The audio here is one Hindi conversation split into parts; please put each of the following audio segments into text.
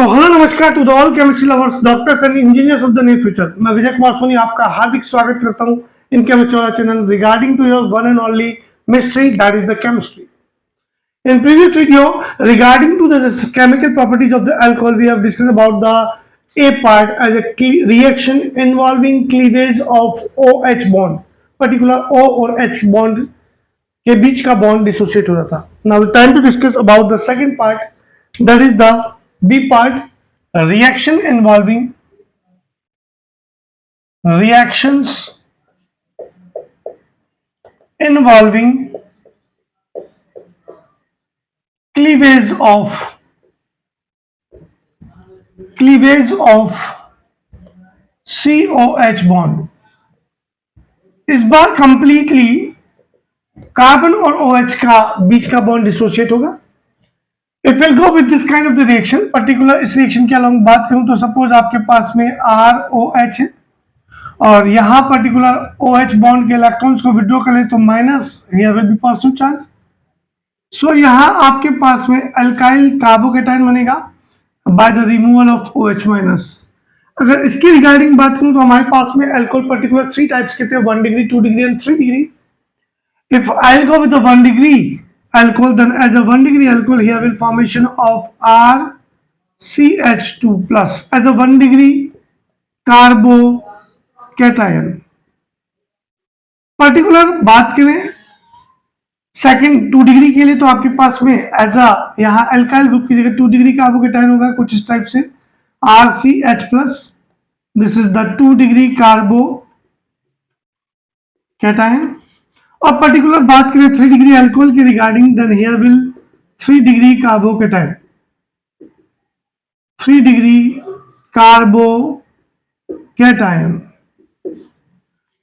सो हेलो नमस्कार to the all chemistry lovers, doctors and engineers of the near future. मैं विजय कुमार सोनी आपका हार्दिक स्वागत करता हूं इन केमिस्ट्री वाला channel regarding to your one and only mystery, that is the chemistry. In previous video regarding to the chemical properties of the alcohol, we have discussed about the A part as a reaction involving cleavage of OH bond, particular O और H bond के बीच का बॉन्ड डिसोसिएट हो रहा था. Now time to discuss about the second part, that is the B part, reaction involving cleavage of COH bond. इस बार कंप्लीटली कार्बन और OH का बीच का बॉन्ड डिसोसिएट होगा. If will go with this kind of the reaction, particular इस रिएक्शन की अलोंग बात करूं तो सपोज आपके पास में ROH है और यहाँ पर्टिकुलर OH बॉन्ड के इलेक्ट्रॉन्स को विड्रॉ करें तो minus, here will be positive charge. So यहाँ आपके पास में अल्काइल कार्बोकेटाइन बनेगा by the removal of OH minus. अगर इसकी रिगार्डिंग बात करूं तो हमारे पास में अल्कोहल पर्टिकुलर 3 टाइप्स के थे, 1 degree, 2 degree and 3 degree. If I'll go with the 1 degree alcohol, then as a 1 degree alcohol, here will formation of RCH2 plus as a 1 degree carbocation. Particular बात करें सेकंड 2 डिग्री के लिए तो आपके पास में एज अ यहाँ अल्काइल ग्रुप की जगह 2 डिग्री कार्बोकेटाइन होगा कुछ इस टाइप से RCH plus. This is the 2 degree carbocation. और पर्टिकुलर बात करें 3 डिग्री अल्कोहल की regarding, then here will 3 degree carbocation, 3 degree carbocation.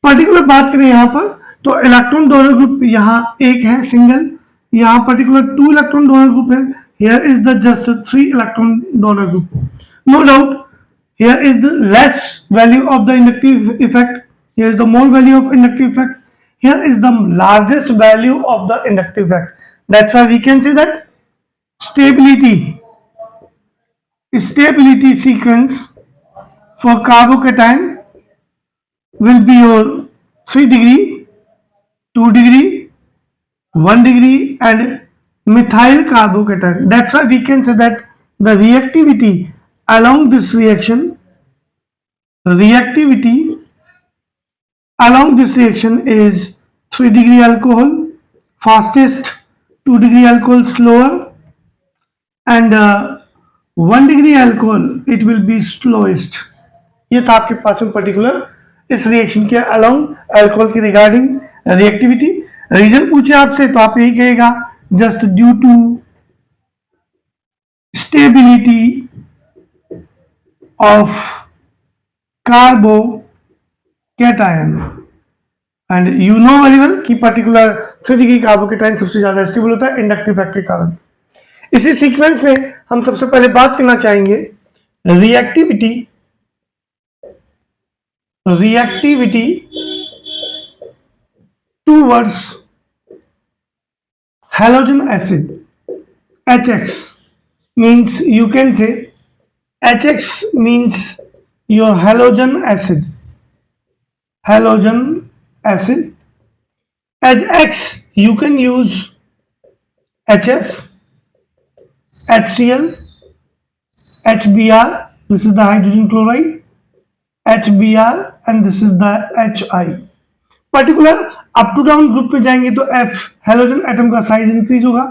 Particular बात करें यहां पर तो इलेक्ट्रॉन डोनर ग्रुप यहाँ एक है सिंगल, यहाँ पर्टिकुलर 2 इलेक्ट्रॉन डोनर ग्रुप है. Here is the just 3 electron donor group. No doubt here is the less value of the inductive effect, here is the more value of inductive effect. Here is the largest value of the inductive effect. That's why we can say that stability sequence for carbocation will be your 3 degree, 2 degree, 1 degree and methyl carbocation. That's why we can say that the reactivity along this reaction is 3 degree alcohol fastest, 2 degree alcohol slower and 1 degree alcohol it will be slowest. ये था आपके पास में पर्टिकुलर इस रिएक्शन के अलोंग अल्कोहल की रिगार्डिंग रिएक्टिविटी. रीजन पूछे आपसे तो आप यही कहेगा just due to stability of carbocation. And you know very well कि पर्टिकुलर 3 डिग्री कार्बोकेटाइन सबसे ज्यादा स्टेबल होता है इंडक्टिव इफेक्ट के कारण. इसी सीक्वेंस में हम सबसे पहले बात करना चाहेंगे reactivity towards halogen acid. HX means, you can say HX means your halogen acid. As X you can use HF, HCl, HBr, this is the hydrogen chloride, HBr and this is the HI. Particular up to down group में जाएंगे तो F हेलोजन एटम का साइज इंक्रीज होगा.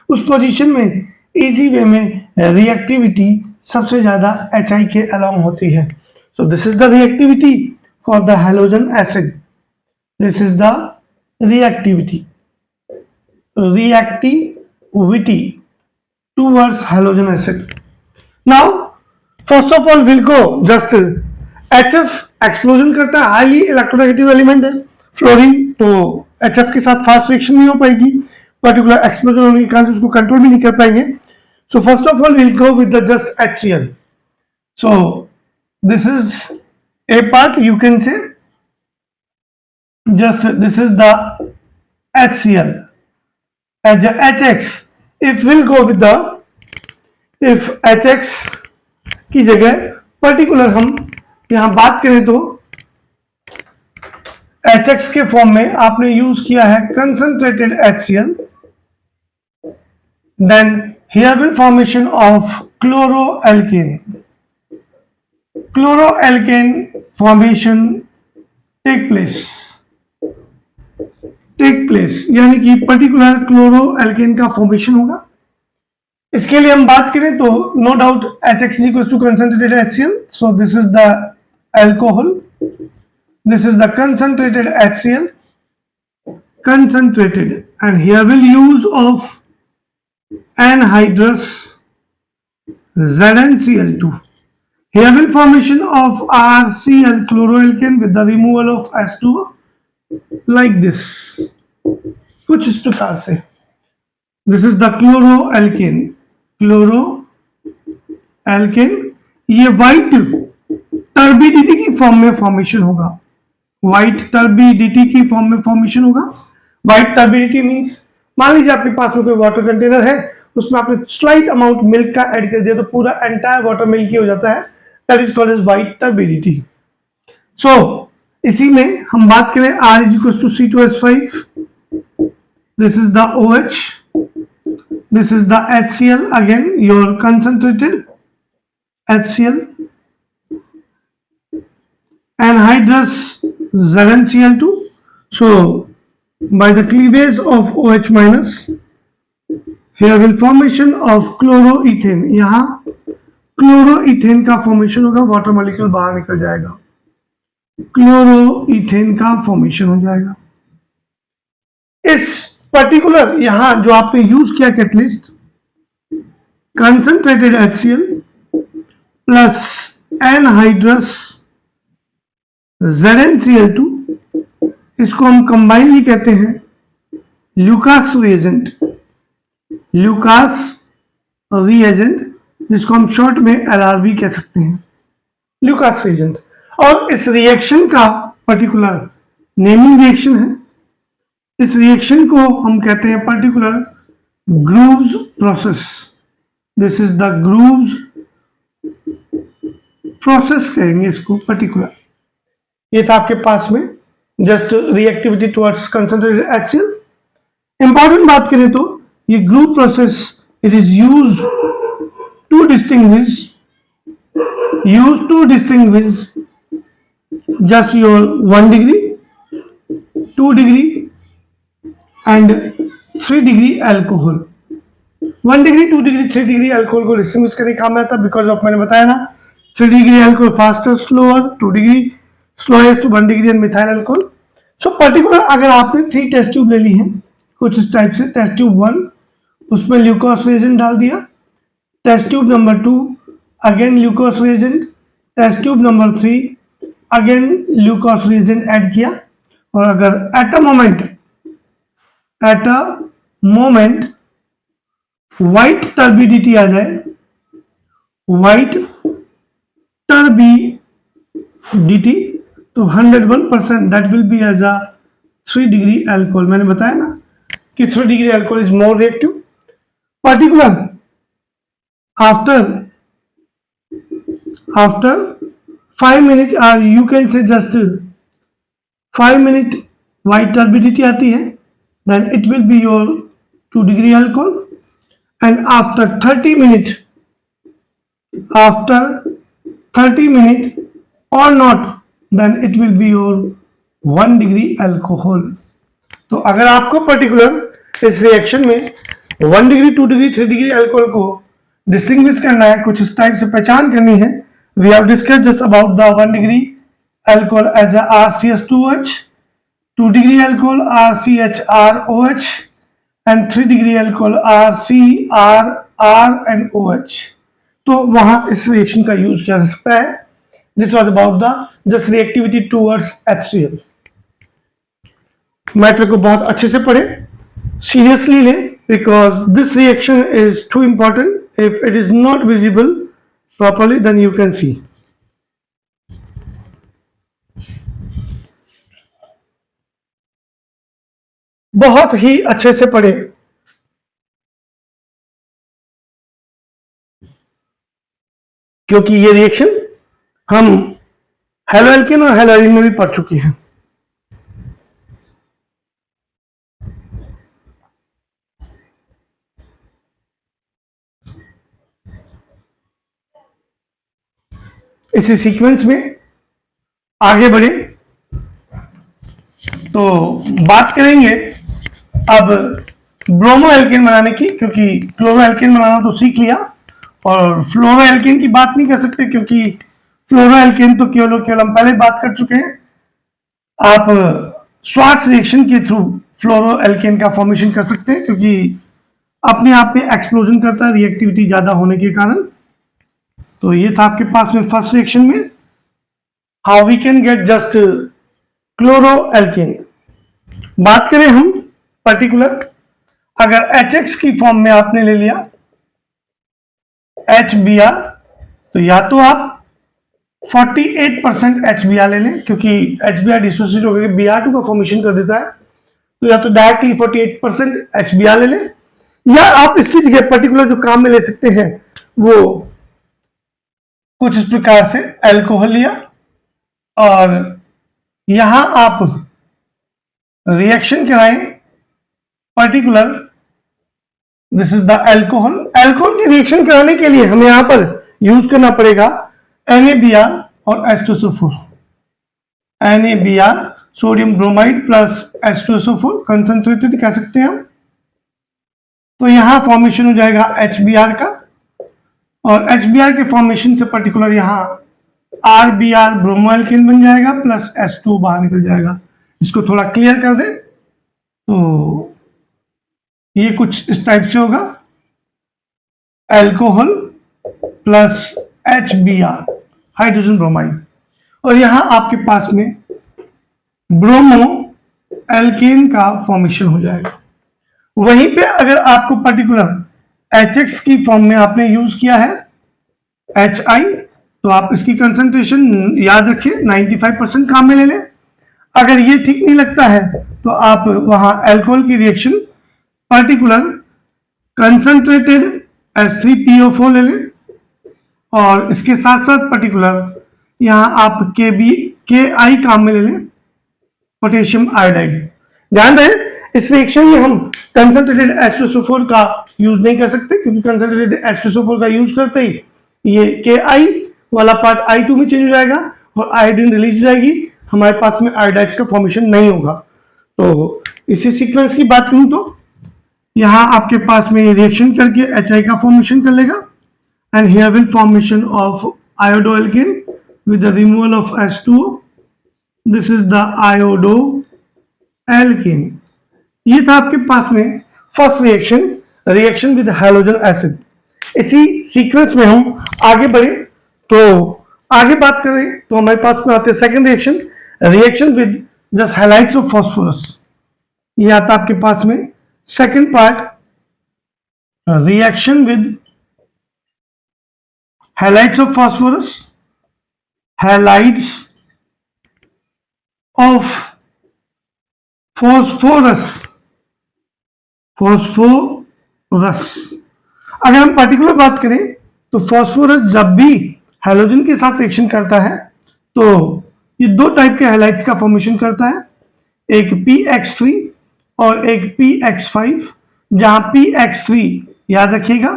उस पोजीशन में इजी वे में रिएक्टिविटी सबसे ज्यादा HI के अलोंग होती है. So this is the reactivity for the halogen acid. This is the reactivity towards halogen acid. Now first of all we'll go just HF explosion करता है, हाईली इलेक्ट्रोनेगेटिव एलिमेंट है फ्लोरीन, तो HF के साथ फास्ट रिएक्शन नहीं हो पाएगी, पर्टिकुलर एक्सप्लोजन होने के कारण उसको कंट्रोल भी नहीं कर पाएंगे. So first of all we'll go with the just HCl. So this is A part, you can say just this is the HCl. As HX, if we'll go with the, if HX की जगह पर्टिकुलर हम यहां बात करें तो HX के फॉर्म में आपने यूज किया है concentrated HCl, then here will formation of chloroalkane. Chloroalkane formation take place यानी कि पर्टिकुलर क्लोरोएल्केन का फॉर्मेशन होगा. इसके लिए हम बात करें तो no doubt HX is equals to concentrated HCl, so this is the alcohol, this is the concentrated HCl, concentrated, and here will use of anhydrous ZnCl2. Here will formation of RCl chloroalkane with the removal of H2O like this. कुछ इस प्रकार से. This is the chloroalkane. ये व्हाइट टर्बिडिटी की फॉर्म में फॉर्मेशन होगा. व्हाइट टर्बिडिटी की फॉर्म में फॉर्मेशन होगा. व्हाइट टर्बिडिटी मींस मान लीजिए आपके पास में कोई वाटर कंटेनर है, उसमें आपने स्लाइट अमाउंट मिल्क का ऐड कर दिया तो पूरा एंटायर वाटर मिल्की हो जाता है. That is called as white turbidity. So इसी में हम बात करें R is equals to C2H5. This is the OH. This is the HCl, again your concentrated HCl, anhydrous ZnCl2. So by the cleavage of OH minus, here will formation of chloroethane. यहाँ क्लोरोइथेन का फॉर्मेशन होगा, वाटर मॉलिक्यूल बाहर निकल जाएगा, क्लोरोइथेन का फॉर्मेशन हो जाएगा. इस पर्टिकुलर यहां जो आपने यूज किया catalyst concentrated HCl plus anhydrous ZnCl2, इसको हम कंबाइनली कहते हैं ल्यूकास रिएजेंट. ल्यूकास रिएजेंट जिसको हम शॉर्ट में LRB कह सकते हैं, ल्यूकास रिएजेंट. और इस रिएक्शन का पर्टिकुलर नेमिंग रिएक्शन है. इस रिएक्शन को हम कहते हैं particular Groves process. This is the Groves process कहेंगे इसको पर्टिकुलर. ये था आपके पास में just reactivity towards concentrated HCl. Important बात करें तो ये Grove process it is use to distinguish just your 1 degree, 2 degree and 3 degree alcohol. 1 degree, 2 degree, 3 degree alcohol को डिस्टिंग्विश करने काम आता है बिकॉज ऑफ मैंने बताया ना 3 degree alcohol faster, slower, 2 degree slowest, 1 degree and methyl alcohol. So particular अगर आपने 3 टेस्ट ट्यूब ले ली हैं कुछ इस टाइप से, टेस्ट ट्यूब 1 उसमें ल्यूकोस रिएजेंट डाल दिया, test tube number 2 again Lucas reagent, test tube number 3 again Lucas reagent add किया. और अगर at a moment white turbidity आ जाए, व्हाइट टर्बिडिटी तो 101% that will be as a 3 degree alcohol. मैंने बताया ना कि 3 degree alcohol is more reactive. Particular after 5 minutes or you can say just 5 minute white turbidity आती है, then it will be your 2 degree alcohol. And after 30 minutes or not, then it will be your 1 degree alcohol. तो अगर आपको पर्टिकुलर इस रिएक्शन में 1 डिग्री 2 डिग्री 3 डिग्री अल्कोहल को डिस्टिंग्विश करना है, कुछ इस टाइप से पहचान करनी है, we have discussed just about the 1 degree alcohol as a RCH2OH, 2 degree alcohol RCHROH and 3 degree alcohol RCRR and OH. तो वहां इस रिएक्शन का यूज किया जा सकता है. This was about the just reactivity towards HCl. Matter को बहुत अच्छे से पढ़े, सीरियसली ले, because this reaction is two important. If it is not visible properly then you can see. बहुत ही अच्छे से पढ़े. क्योंकि ये रिएक्शन हम हेलोएल्केन और हेलोअरीन में भी पढ़ चुके हैं। इसी सीक्वेंस में आगे बढ़े तो बात करेंगे अब ब्रोमो एल्केन बनाने की, क्योंकि क्लोरो एल्केन बनाना तो सीख लिया और फ्लोरो एल्केन की बात नहीं कर सकते, क्योंकि फ्लोरो एल्केन तो केवल हम पहले बात कर चुके हैं। आप स्वार्ट्ज रिएक्शन के थ्रू फ्लोरो एल्केन का फॉर्मेशन कर सकते हैं, क्योंकि अपने आप में एक्सप्लोजन करता है रिएक्टिविटी ज्यादा होने के कारण। तो ये था आपके पास में फर्स्ट रिएक्शन में how we can get just chloro alkane. बात करें हम पर्टिकुलर, अगर HX की फॉर्म में आपने ले लिया HBr, तो या तो आप 48% HBr ले लें, क्योंकि HBr डिसोसिएट होकर Br2 का फॉर्मेशन कर देता है, तो या तो डायरेक्टली 48% HBr ले लें, या आप इसकी जगह पर्टिकुलर जो काम में ले सकते हैं वो कुछ इस प्रकार से अल्कोहल लिया और यहां आप रिएक्शन कराएं particular, this is the alcohol. Alcohol की रिएक्शन कराने के लिए हमें यहां पर यूज करना पड़ेगा NaBr और H2SO4। NaBr sodium bromide plus H2SO4 concentrated कह सकते हैं हम। तो यहां फॉर्मेशन हो जाएगा HBr का, और HBr के फॉर्मेशन से पर्टिकुलर यहां RBr ब्रोमो एल्केन बन जाएगा प्लस H2 बाहर निकल जाएगा। इसको थोड़ा क्लियर कर दे तो ये कुछ इस टाइप से होगा, alcohol plus HBr hydrogen bromide, और यहां आपके पास में ब्रोमो एल्केन का फॉर्मेशन हो जाएगा। वहीं पे अगर आपको पर्टिकुलर HX की फॉर्म में आपने यूज किया है HI, तो आप इसकी कंसंट्रेशन याद रखिए 95% काम में ले लें। अगर ये ठीक नहीं लगता है तो आप वहां अल्कोहल की रिएक्शन पर्टिकुलर कंसंट्रेटेड H3PO4 ले लें, और इसके साथ साथ पर्टिकुलर यहां आप KI काम में ले लें, पोटेशियम आयोडाइड। ध्यान रहे इस रिएक्शन में हम कंसंट्रेटेड H2SO4 का यूज नहीं कर सकते, क्योंकि कंसंट्रेटेड H2SO4 का यूज करते ही ये KI वाला पार्ट I2 में चेंज हो जाएगा और आयोडीन रिलीज हो जाएगी, हमारे पास में आयोडाइड्स का फॉर्मेशन नहीं होगा। तो इसी सीक्वेंस की बात करूं तो यहां आपके पास में रिएक्शन करके HI का फॉर्मेशन कर लेगा, and here will formation of iodo alkane with the removal of H2O। This is the iodo alkane. ये था आपके पास में first reaction with halogen acid. इसी सीक्वेंस में हम आगे बढ़े तो आगे बात करें तो हमारे पास में आते हैं second reaction with just halides of phosphorus. ये आता आपके पास में second part, reaction with halides of phosphorus, halides of phosphorus. अगर हम पर्टिकुलर बात करें तो फास्फोरस जब भी हैलोजन के साथ रिएक्शन करता है तो ये दो टाइप के हैलाइड्स का फॉर्मेशन करता है, एक PX3 और एक PX5। जहां PX3 याद रखिएगा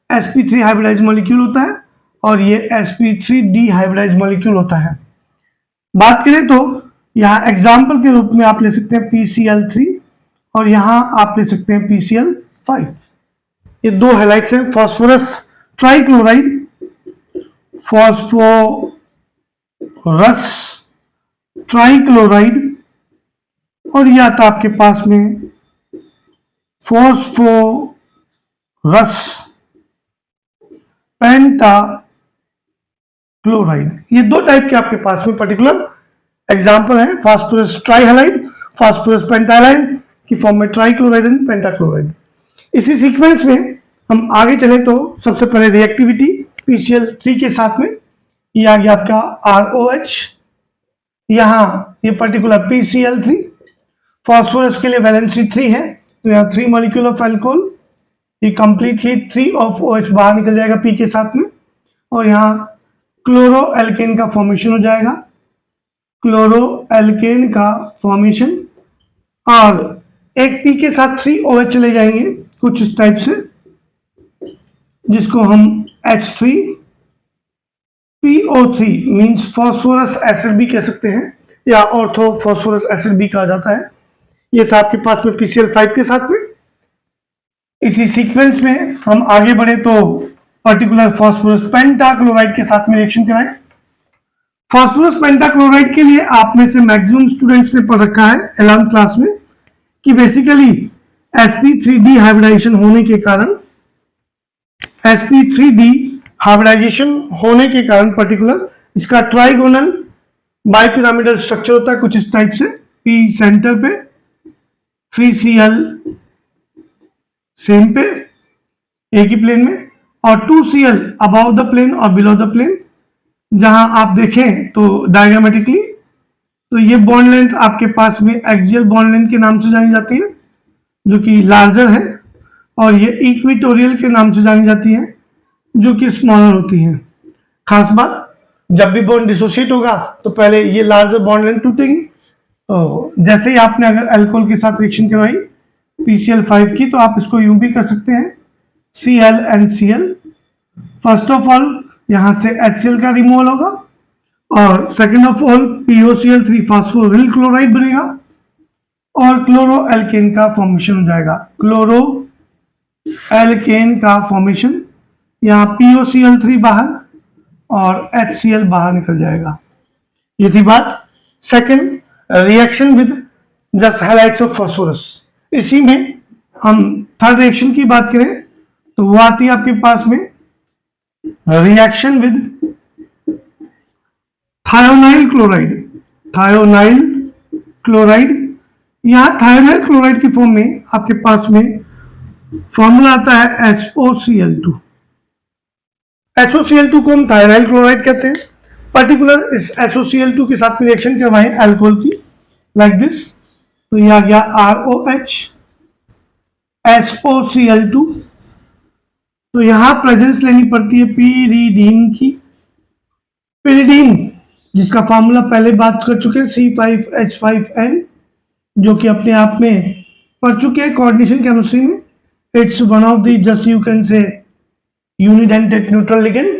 sp3 हाइब्रिडाइज मॉलिक्यूल होता है और ये sp3d हाइब्रिडाइज मॉलिक्यूल होता है। बात करें तो यहां एग्जाम्पल के रूप में आप ले सकते हैं PCl3 और यहां आप ले सकते हैं PCl5। ये दो हैलाइड्स हैं, फास्फोरस ट्राइक्लोराइड, फास्फोरस ट्राइक्लोराइड, और यह आता आपके पास में फास्फोरस पेंटाक्लोराइड। ये दो टाइप के आपके पास में पर्टिकुलर एग्जाम्पल है, फास्फोरस ट्राइहैलाइड, फास्फोरस पेंटालाइड की फॉर्म में ट्राइक्लोराइड एंड पेंटाक्लोराइड। इसी सीक्वेंस में हम आगे चले तो सबसे पहले रिएक्टिविटी PCl3 के साथ में ये आ गया आपका ROH। यहां ये पर्टिकुलर PCl3 फास्फोरस के लिए वैलेंसी 3 है, तो यहाँ 3 मॉलिक्यूल ऑफ अल्कोहल, ये कंप्लीटली 3 ऑफ OH बाहर निकल जाएगा P के साथ में, और यहाँ क्लोरो एल्केन का फॉर्मेशन हो जाएगा, क्लोरो एल्केन का फॉर्मेशन। और एक पी के साथ 3 OH चले जाएंगे कुछ इस टाइप से, जिसको हम H3 PO3 means phosphorous acid भी कह सकते हैं, या ऑर्थो फॉस्फोरस एसिड भी कहा जाता है। ये था आपके पास में PCl5 के साथ में। इसी सीक्वेंस में हम आगे बढ़े तो पर्टिकुलर फॉस्फोरस पेंटाक्लोराइड के साथ में रिएक्शन कराएं। फॉस्फोरस पेंटाक्लोराइड के लिए आप में से मैक्सिमम स्टूडेंट्स ने पढ़ रखा है 11th क्लास में कि बेसिकली sp3d हाइब्रिडाइजेशन होने के कारण पर्टिकुलर इसका ट्राइगोनल बाइपिरामिडल स्ट्रक्चर होता है कुछ इस टाइप से, P सेंटर पे, 3Cl सेम पे एक ही प्लेन में, और 2Cl अबव द प्लेन और बिलो द प्लेन। जहां आप देखें तो डायग्रामेटिकली तो ये बॉन्ड लेंथ आपके पास में एक्सियल बॉन्ड लेंथ के नाम से जानी जाती है, जो कि लार्जर है, और ये इक्वेटोरियल के नाम से जानी जाती है, जो कि स्मॉलर होती है। खास बात, जब भी बॉन्ड डिसोशिएट होगा तो पहले ये लार्जर बॉन्ड लेंथ टूटेंगी। तो जैसे ही आपने अगर अल्कोहल के साथ रिएक्शन करवाई PCl5 की, तो आप इसको यूं भी कर सकते हैं Cl and Cl। First of all यहां से HCl का रिमूवल होगा, और second of all POCl3 phosphoryl chloride बनेगा, और क्लोरो एल्केन का फॉर्मेशन हो जाएगा। क्लोरो एल्केन का फॉर्मेशन, यहाँ POCl3 बाहर और HCl बाहर निकल जाएगा। ये थी बात। Second, reaction with just highlights of phosphorus. इसी में हम थर्ड रिएक्शन की बात करें तो वो आती है आपके पास में reaction with thionyl chloride. Thionyl chloride, यहां थायोनाइल क्लोराइड की फॉर्म में आपके पास में फॉर्मूला आता है SOCl2। SOCl2 को हम थायोनाइल क्लोराइड कहते हैं। पर्टिकुलर इस SOCl2 के साथ में रिएक्शन करवाएं अल्कोहल की, लाइक दिस, तो ये आ गया ROH SOCl2। तो यहां प्रेजेंस लेनी पड़ती है पीरीडीन की। पिरिडीन जिसका फॉर्मूला पहले बात कर चुके हैं C5H5N, जो कि अपने आप में पढ़ चुके हैं कोऑर्डिनेशन केमिस्ट्री में। It's one of the just you can say unidentate neutral ligand,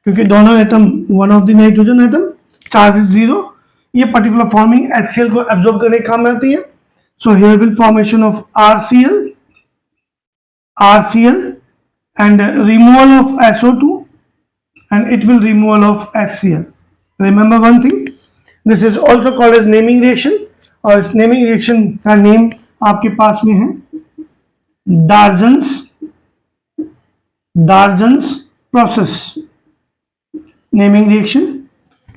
क्योंकि दोनों atom one of the nitrogen atom, charge is zero. ये पर्टिकुलर फॉर्मिंग HCl को एब्जॉर्ब करने के काम में आती है। So here will formation of RCl and removal of SO2, and it will removal of HCl. Remember one thing, this is also called as naming reaction, और इस नेमिंग रिएक्शन का नेम आपके पास में है डार्जन्स प्रोसेस नेमिंग रिएक्शन।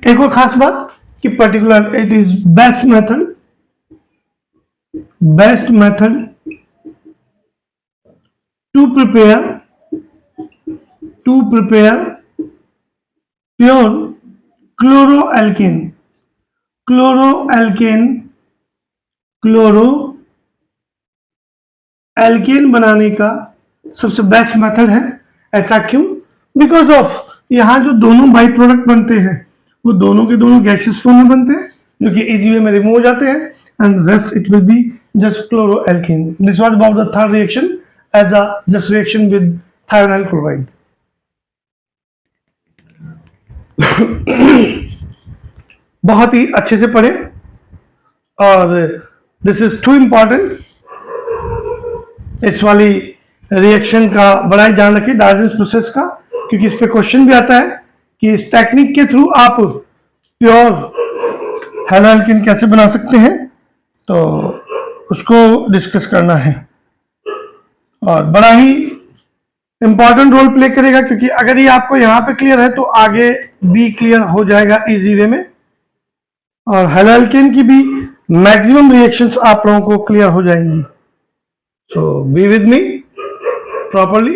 एक और खास बात कि particular it is best method to prepare pure chloroalkane। क्लोरोएल्केन बनाने का सबसे बेस्ट मेथड है। ऐसा क्यों? बिकॉज ऑफ यहां जो दोनों बाई प्रोडक्ट बनते हैं वो दोनों के दोनों गैसियस फॉर्म में बनते हैं, जो कि इजी वे में रिमूव हो जाते हैं, and rest it will be just chloroalkane. This was about the third reaction as a just reaction with thionyl chloride. बहुत ही अच्छे से पढ़े, और दिस इज टू इंपॉर्टेंट। इस वाली रिएक्शन का बड़ा ही ध्यान रखिए, डार्जन्स प्रोसेस का, क्योंकि इस पे क्वेश्चन भी आता है कि इस टेक्निक के थ्रू आप प्योर हेलोएल्केन कैसे बना सकते हैं, तो उसको डिस्कस करना है, और बड़ा ही इंपॉर्टेंट रोल प्ले करेगा, क्योंकि अगर ये आपको यहाँ पे क्लियर है तो आगे भी क्लियर हो जाएगा इजी वे में, और हेलोएल्केन की भी मैक्सिमम रिएक्शंस आप लोगों को क्लियर हो जाएंगी। सो बी विद मी प्रॉपरली।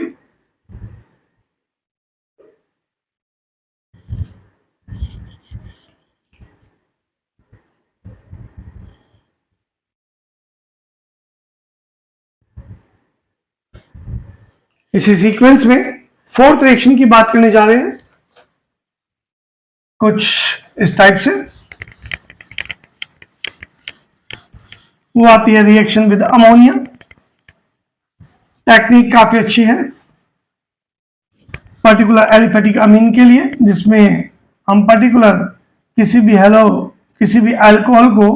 इसी सीक्वेंस में फोर्थ रिएक्शन की बात करने जा रहे हैं। कुछ इस टाइप से वो आती है रिएक्शन विद अमोनिया। टेक्निक काफी अच्छी है पर्टिकुलर एलिफेटिक अमीन के लिए, जिसमें हम पर्टिकुलर किसी भी अल्कोहल को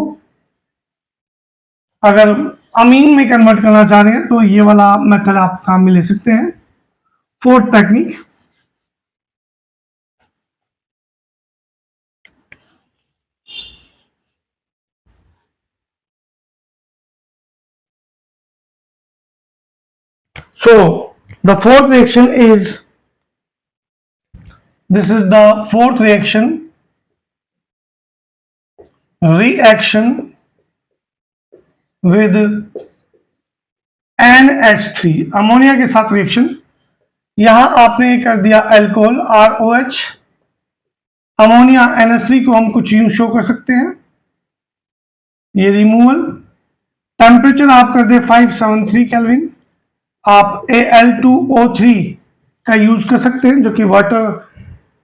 अगर अमीन में कन्वर्ट करना चाह रहे हैं तो ये वाला मेथड आप काम में ले सकते हैं। Fourth technique, so the fourth reaction is, this is the fourth reaction, reaction with NH3, ammonia के साथ रिएक्शन। यहां आपने कर दिया अल्कोहल ROH, अमोनिया NH3 को हम कुछ यूं शो कर सकते हैं, ये रिमूवल। टेम्परेचर आप कर दे 573 केल्विन। आप Al2O3 का यूज कर सकते हैं जो कि वाटर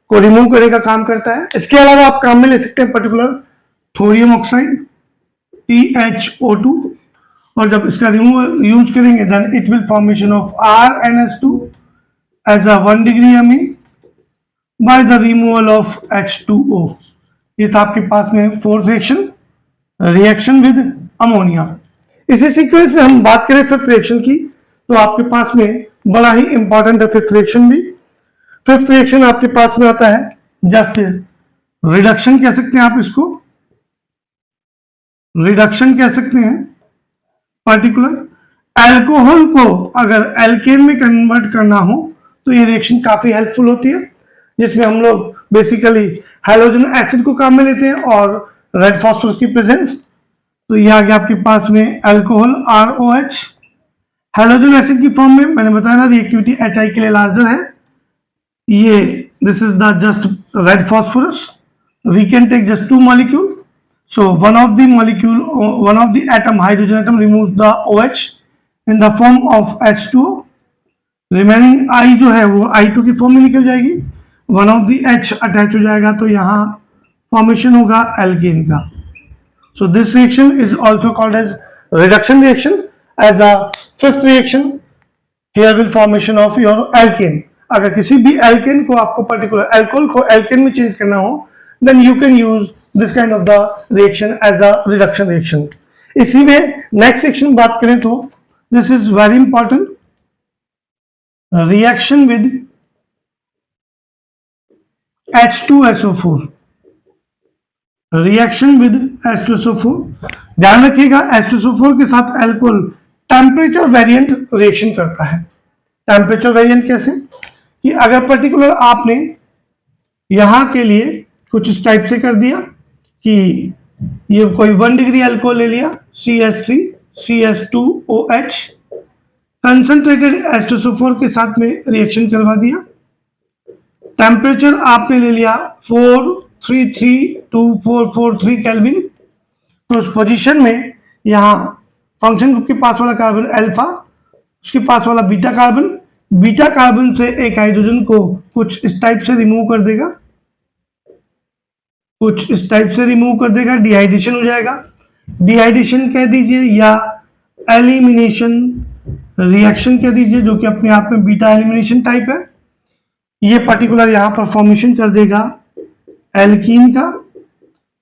को रिमूव करने का काम करता है। इसके अलावा आप काम में ले सकते हैं पर्टिकुलर थोरियम ऑक्साइड THO2, और जब इसका रिमूव यूज करेंगे then it will formation of RNH2 as a 1 degree amine by the removal of H2O। ये था आपके पास में fourth reaction, reaction with ammonia. इसी सीक्वेंस में हम बात करें फिफ्थ रिएक्शन की, तो आपके पास में बड़ा ही इंपॉर्टेंट है फिफ्थ रिएक्शन भी। फिफ्थ रिएक्शन आपके पास में आता है जस्ट रिडक्शन कह सकते हैं आप इसको, रिडक्शन कह सकते हैं। पर्टिकुलर अल्कोहल को अगर एल्केन में कन्वर्ट करना हो तो ये रिएक्शन काफी हेल्पफुल होती है, जिसमें हम लोग बेसिकली हैलोजन एसिड को काम में लेते हैं और रेड फॉस्फोरस की प्रेजेंस। तो ये आ गया आपके पास में अल्कोहल ROH, हैलोजन एसिड की फॉर्म में मैंने बताया ना रिएक्टिविटी HI के लिए लार्जर है। ये this is the just red phosphorus, we can take just 2 molecule, so one of the atom, hydrogen atom, removes the OH in the form of H2O, remaining I जो है वो I2 की फॉर्म में निकल जाएगी, one of the H attach हो जाएगा तो यहाँ फॉर्मेशन होगा एल्केन का। So this reaction is also called as reduction reaction. As a fifth reaction, here will formation of your alkane. अगर किसी भी alkane को आपको particular alcohol को alkane में change करना हो, then you can use this kind of the reaction as a reduction reaction. इसी में next reaction बात करें तो this is very important, reaction with H2SO4, reaction with H2SO4। ध्यान रखिएगा H2SO4 के साथ अल्कोहल टेम्परेचर वेरिएंट रिएक्शन करता है। टेम्परेचर वेरिएंट कैसे कि अगर पर्टिकुलर आपने यहां के लिए कुछ इस टाइप से कर दिया कि ये कोई 1 डिग्री अल्कोहल ले लिया CH3 CH2OH, कंसंट्रेटेड H2SO4 के साथ में रिएक्शन करवा दिया, टेम्परेचर आपने ले लिया 4332443 केल्विन, तो उस पोजीशन में यहाँ फंक्शन ग्रुप के पास वाला कार्बन अल्फा, उसके पास वाला बीटा कार्बन से एक हाइड्रोजन को कुछ इस टाइप से रिमूव कर देगा, डिहाइड्रेशन हो जाएगा। डिहाइड्रेशन कह दीजिए या एलिमिनेशन रिएक्शन कह दीजिए, जो कि अपने आप में बीटा एलिमिनेशन टाइप है। ये पर्टिकुलर यहाँ पर फॉर्मेशन कर देगा एल्कीन का,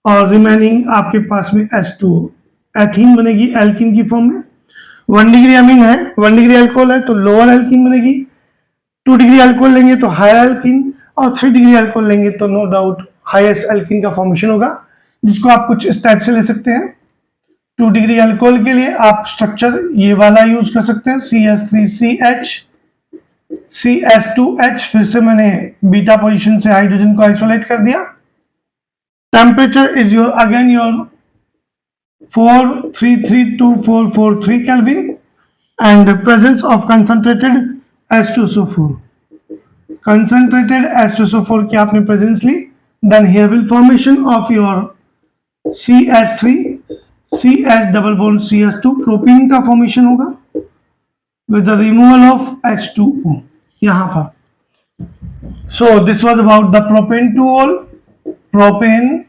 और रिमेनिंग आपके पास में H2O एथीन बनेगी एल्कीन की फॉर्म में। 1 डिग्री अमीन है, 1 डिग्री अल्कोहल है तो लोअर एल्कीन बनेगी, 2 डिग्री अल्कोहल लेंगे तो हायर एल्कीन, और 3 डिग्री अल्कोहल लेंगे तो नो डाउट हाईएस्ट एल्कीन का फॉर्मेशन होगा, जिसको आप कुछ इस टाइप से ले सकते हैं। 2 डिग्री अल्कोहल के लिए आप स्ट्रक्चर ये वाला यूज कर सकते हैं CH3CH CH2H, फिर से मैंने बीटा पोजीशन से हाइड्रोजन को आइसोलेट कर दिया। Temperature is your again your 4332443 Kelvin and the presence of concentrated H2SO4. Concentrated H2SO4 की आपने presence ली, then here will formation of your CH3 CH double bond CH2 propene का फॉर्मेशन होगा with the removal of H2O यहाँ पर। So this was about the propane 2-ol propane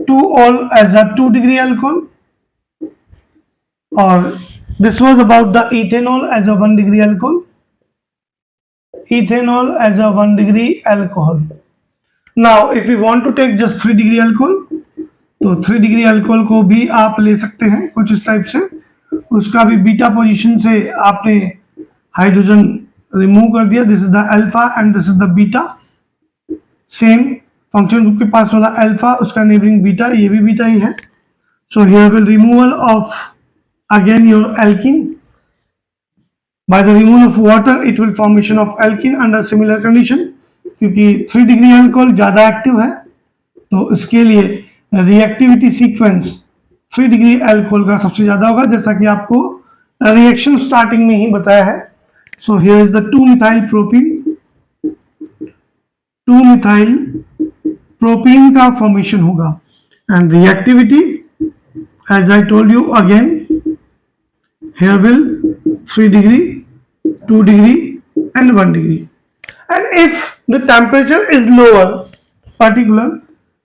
2-ol as a 2-degree alcohol, or this was about the ethanol as a 1-degree alcohol. Ethanol as a 1-degree alcohol. Now if we want to take just 3-degree alcohol, तो 3-degree alcohol को भी आप ले सकते हैं कुछ इस टाइप से, उसका भी बीटा पोजीशन से आपने हाइड्रोजन रिमूव कर दिया. This is the alpha and this is the beta. Same function group के पास वाला अल्फा, उसका नेबरिंग बीटा, ये भी बीटा ही है. So here will removal of again your alkene. By the removal of water, it will formation of alkene under similar condition. क्योंकि 3-degree अल्कोहल ज़्यादा एक्टिव है, तो इसके लिए रिएक्टिविटी सीक्वेंस 3-degree अल्कोहल का सबसे ज़्यादा होगा, जैसा कि आपको रिएक्शन स्टार्टिंग में ही बताया है. So here is the 2-methyl propene. 2-methyl propene का फॉर्मेशन होगा. And reactivity as I told you again, here will 3-degree, 2-degree and 1-degree. And if the temperature is lower, particular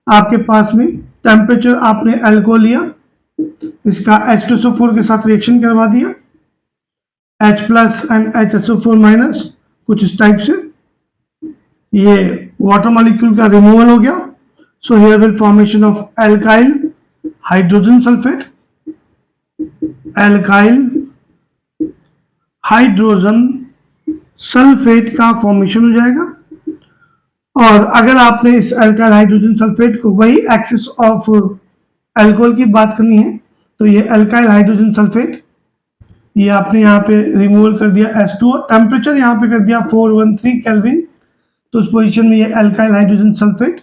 आपके पास में टेम्परेचर, आपने अल्कोहल लिया, इसका H2SO4 के साथ रिएक्शन करवा दिया, H plus and HSO4 minus, कुछ इस टाइप से ये वाटर मॉलिक्यूल का रिमूवल हो गया. So here will formation of alkyl hydrogen sulphate. Alkyl hydrogen sulphate का फॉर्मेशन हो जाएगा. और अगर आपने इस अल्काइल हाइड्रोजन सल्फेट को वही एक्सिस ऑफ अल्कोहल की बात करनी है, तो ये अल्काइल हाइड्रोजन सल्फेट, ये आपने यहाँ पे रिमूवल कर दिया H2O, टेम्परेचर यहाँ पे कर दिया 413 केल्विन, तो उस पोजीशन में ये अल्काइल हाइड्रोजन सल्फेट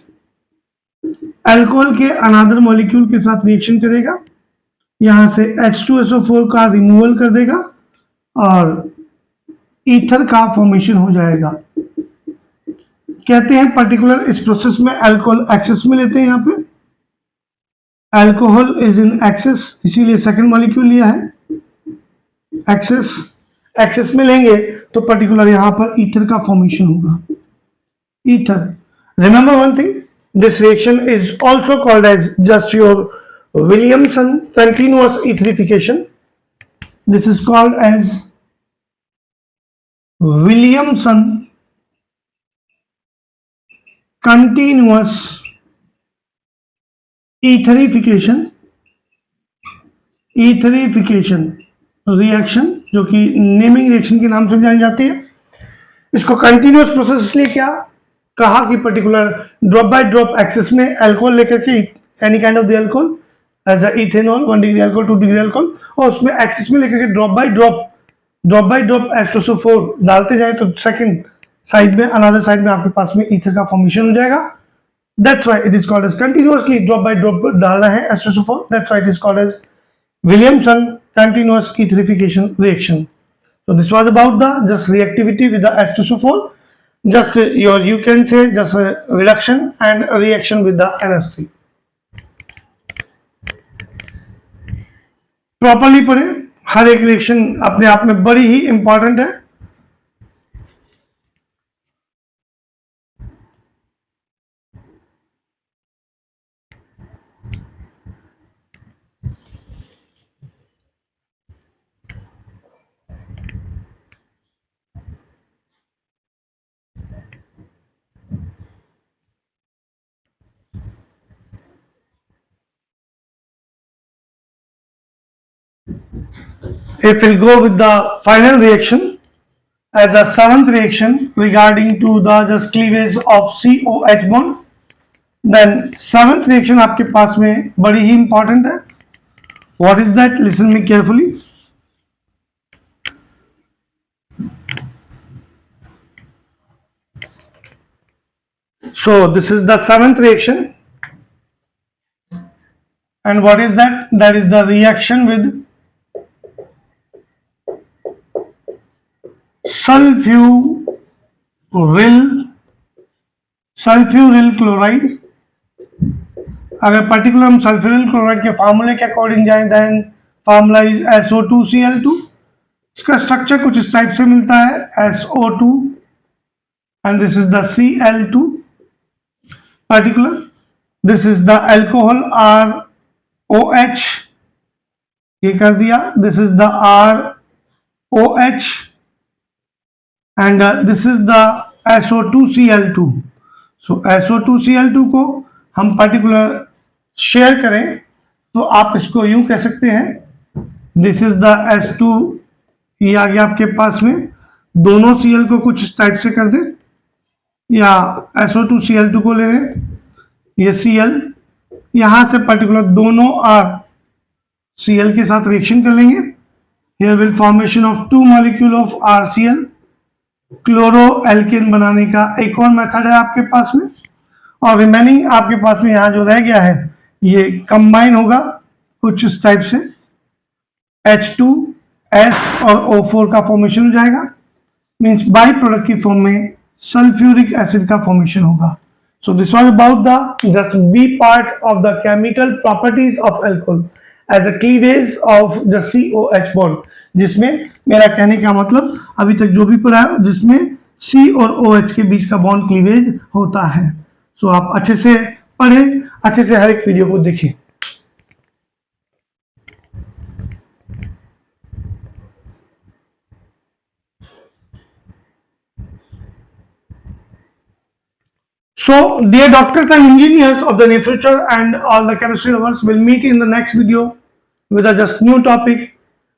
अल्कोहल के अनदर मॉलिक्यूल के साथ रिएक्शन करेगा, यहाँ से H2SO4 का रिमूवल कर देगा और ईथर का फॉर्मेशन हो जाएगा. कहते हैं पर्टिकुलर इस प्रोसेस में अल्कोहल एक्सेस में लेते हैं. यहाँ पे अल्कोहल इज इन एक्सेस, इसीलिए सेकंड मॉलिक्यूल लिया है. एक्सेस में लेंगे तो पर्टिकुलर यहाँ पर ईथर का फॉर्मेशन होगा. Ether, remember one thing, this reaction is also called as just your Williamson continuous etherification. This is called as Williamson continuous etherification reaction, जो कि नेमिंग रिएक्शन के नाम से जानी जाती है. इसको कंटिन्यूअस प्रोसेस इसलिए क्या कहा कि particular drop by drop excess में अल्कोहल लेकर के any kind of the alcohol as ethanol 1-degree alcohol, 2-degree alcohol, और उसमें एक्सिस में लेकर के ड्रॉप बाय ड्रॉप H2SO4 डालते जाए तो सेकंड साइड में, अनदर साइड में आपके पास में ईथर का फॉर्मेशन हो जाएगा. That's why it is called as continuously drop by drop डालना है H2SO4. That's why it is called as Williamson continuous etherification reaction. So this was about the just reactivity with the H2SO4, just you can say just reduction and reaction with the NH3. Properly पढ़े, हर एक रिएक्शन अपने आप में बड़ी ही इंपॉर्टेंट है. If we'll go with the final reaction as a seventh reaction regarding to the just cleavage of COH bond, then seventh reaction आपके पास में बड़ी ही important है. What is that? Listen me carefully. So this is the seventh reaction, and what is that? That is the reaction with sulphuryl chloride. अगर पर्टिकुलर हम सल्फ्यूरिल क्लोराइड के फार्मूले के अकॉर्डिंग जाएं, देन फार्मूला इज SO2Cl2. इसका स्ट्रक्चर कुछ इस टाइप से मिलता है, SO2 and this is the Cl2 particular. This is the alcohol ROH, ये कर दिया. This is the ROH and this is the SO2Cl2. So SO2Cl2 को हम पर्टिकुलर शेयर करें तो आप इसको यूं कह सकते हैं, दिस इज द S2, ये आ गया आपके पास में. दोनों Cl को कुछ इस टाइप से कर दें, या SO2Cl2 को ले लें, ये Cl, यहां से पर्टिकुलर दोनों R Cl के साथ रिएक्शन कर लेंगे. Here will formation of 2 molecule of RCl. Chloro alkane बनाने का एक और मेथड है आपके पास में, और रिमेनिंग आपके पास में यहां जो रह गया है ये कंबाइन होगा कुछ इस टाइप से, H2S और O4 का फॉर्मेशन हो जाएगा. मींस बाई प्रोडक्ट की फॉर्म में सल्फ्यूरिक एसिड का फॉर्मेशन होगा. So this was about the just B part of the chemical properties of alcohol as a cleavage of the COH bond, जिसमें मेरा कहने का मतलब अभी तक जो भी पढ़ा है जिसमें C और OH के बीच का बॉन्ड क्लीवेज होता है. सो आप अच्छे से पढ़ें, अच्छे से हर एक वीडियो को देखें. So, dear doctors and engineers of the near future and all the chemistry lovers, will meet in the next video with a just new topic,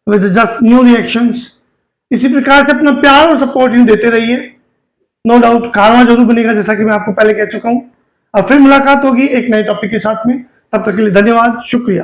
with just new reactions. इसी प्रकार से अपना प्यार और सपोर्ट इन देते रहिए. नो डाउट कारवां जरूर बनेगा, जैसा कि मैं आपको पहले कह चुका हूं. अब फिर मुलाकात होगी एक नए टॉपिक के साथ में. तब तक के लिए धन्यवाद, शुक्रिया.